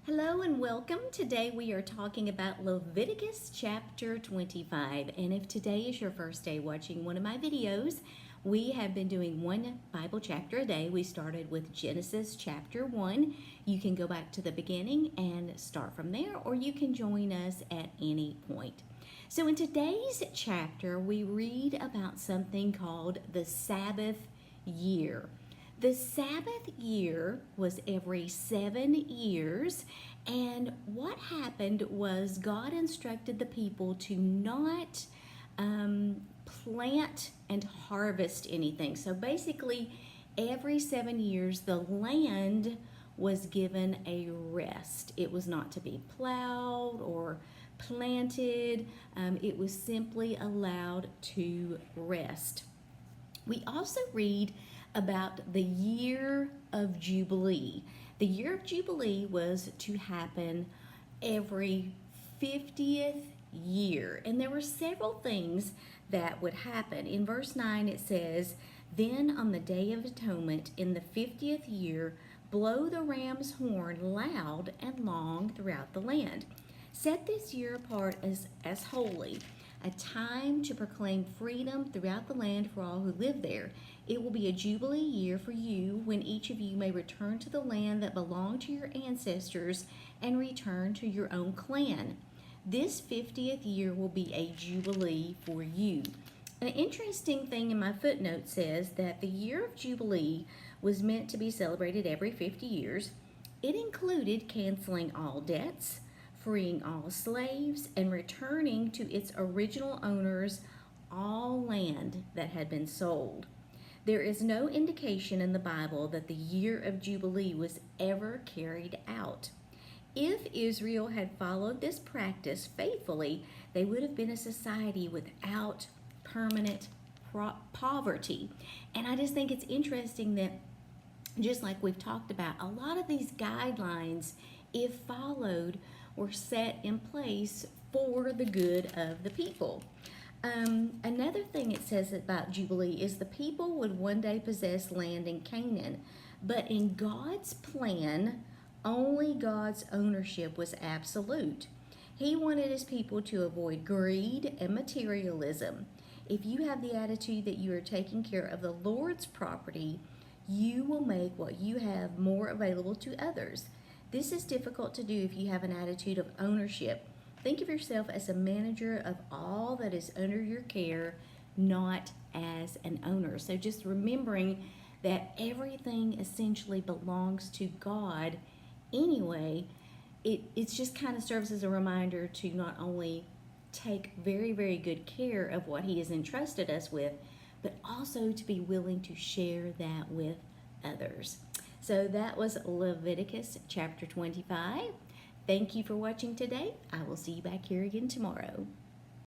Hello and welcome. Today we are talking about Leviticus chapter 25. And if today is your first day watching one of my videos, we have been doing one Bible chapter a day. We started with Genesis chapter 1. You can go back to the beginning and start from there, or you can join us at any point. So in today's chapter, we read about something called the Sabbath year. The Sabbath year was every 7 years, and what happened was God instructed the people to not plant and harvest anything. So basically, every 7 years, the land was given a rest. It was not to be plowed or planted, it was simply allowed to rest. We also read about the year of Jubilee. The year of Jubilee was to happen every 50th year, and there were several things that would happen. In verse 9 it says, "Then on the Day of Atonement in the 50th year, blow the ram's horn loud and long throughout the land. Set this year apart as holy, a time to proclaim freedom throughout the land for all who live there. It will be a jubilee year for you when each of you may return to the land that belonged to your ancestors and return to your own clan. This 50th year will be a jubilee for you." An interesting thing in my footnote says that the year of Jubilee was meant to be celebrated every 50 years. It included canceling all debts, freeing all slaves, and returning to its original owners all land that had been sold. There is no indication in the Bible that the year of Jubilee was ever carried out. If Israel had followed this practice faithfully, they would have been a society without permanent poverty. And I just think it's interesting that, just like we've talked about, a lot of these guidelines, if followed, were set in place for the good of the people. Another thing it says about Jubilee is the people would one day possess land in Canaan, but in God's plan, only God's ownership was absolute. He wanted his people to avoid greed and materialism. If you have the attitude that you are taking care of the Lord's property, you will make what you have more available to others. This is difficult to do if you have an attitude of ownership. Think of yourself as a manager of all that is under your care, not as an owner. So just remembering that everything essentially belongs to God anyway, it just kind of serves as a reminder to not only take very, very good care of what He has entrusted us with, but also to be willing to share that with others. So that was Leviticus chapter 25. Thank you for watching today. I will see you back here again tomorrow.